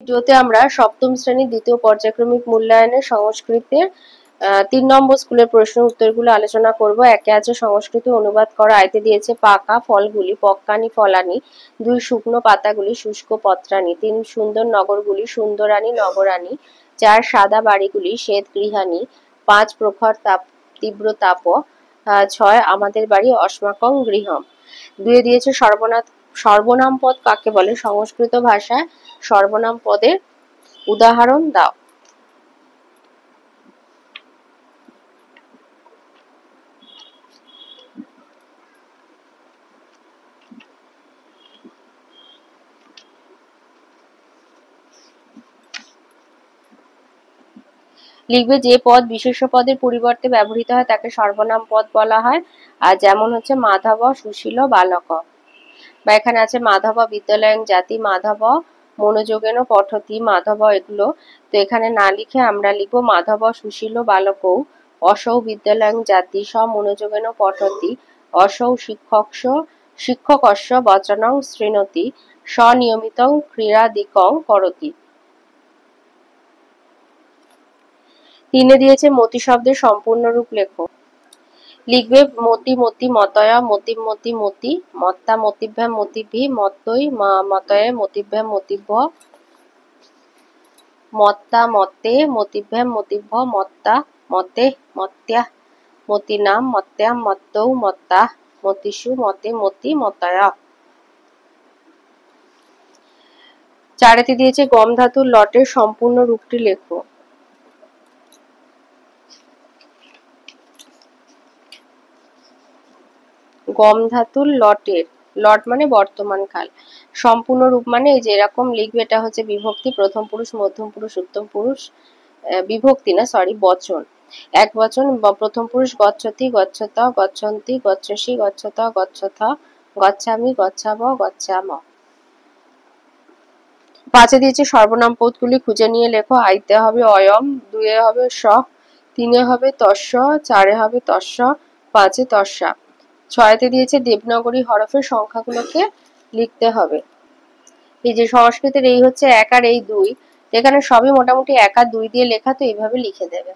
ভিডিওতে আমরা সপ্তম শ্রেণীর দ্বিতীয় পর্যায়ক্রমিক মূল্যায়নের সংস্কৃতের ৩ নম্বর স্কুলের প্রশ্ন উত্তরগুলো আলোচনা করব। একে আছে সংস্কৃত অনুবাদ করা। আয়তে দিয়েছে পাকা ফলগুলি পক্কানি ফলানি, ২ শুকনো পাতাগুলি শুষ্ক পত্রানি, ৩ সুন্দর নগরগুলি সুন্দরানি নগরানি, ৪ সাদা বাড়িগুলি শ্বেত গৃহানি, ৫ প্রখর তাপ তীব্র তাপ, ৬ আমাদের বাড়ি অস্মাকং গৃহম। ২ দিয়েছে সর্বনাম পদ কাকে বলে? সংস্কৃত ভাষায় সর্বনাম পদের উদাহরণ দাও। লিখবে যে পদ বিশেষ্য পদের পরিবর্তে ব্যবহৃত হয় তাকে সর্বনাম পদ বলা হয়। আর যেমন হচ্ছে মাধব সুশীল বালক, বা এখানে আছে মাধব বিদ্যালয়ং জাতি, মাধব মনোযোগেন পঠতি, মাধব এগুলো। তো এখানে না লিখে আমরা লিখবো মাধব সুশীল বালকৌ অসৌ বিদ্যালয়ং জাতি মনোযোগেন পঠতি, অসৌ শিক্ষকস্য বচনং শৃণোতি, স্বনিয়মিতং ক্রীড়াদিকং করতি। ৩ দিয়েছে মতি শব্দের সম্পূর্ণ রূপ লেখো। লিখবে মতি মতি মতয়া, মতিম মতি মতি, মত্তা মতিভ্যাম মতিভি, মত্তৈ মতয়ে মতিভ্যাম মতিভ্য, মত্তা মত্তে মতিভ্যাম মতিভ্য, মত্তা মতে মত্যা মতিনাম, মত্যাম মত্তৌ মত্তা, মতিষু মতে মতি মতয়া। ৪ দিয়েছে গম ধাতুর লটের সম্পূর্ণ রূপটি লেখো। গম ধাতুর লটের, লট মানে বর্তমান কাল, সম্পূর্ণ রূপ মানে এই যে এরকম লিখবে, এটা হচ্ছে বিভক্তি, প্রথম পুরুষ মধ্যম পুরুষ উত্তম পুরুষ, বিভক্তি না সরি বচন, এক বচন, প্রথম পুরুষ গচ্ছতি গচ্ছত গচ্ছন্তি গচ্ছসি গচ্ছত গচ্ছথ গচ্ছামি গচ্ছাব গচ্ছাম। ৫ দিয়েছে সর্বনাম পদগুলি খুঁজে নিয়ে লেখো। আইতে হবে অয়ম, ২ হবে স, ৩ হবে তস্য, ৪ হবে তস্য, ৫ তস্যা। ৬ দিয়েছে দেবনাগরী হরফের সংখ্যাগুলোকে লিখতে হবে। এই যে সংস্কৃতের এই হচ্ছে ১ আর এই ২, এখানে সবই মোটামুটি ১ আর ২ দিয়ে লেখা, তো এইভাবে লিখে দেবে।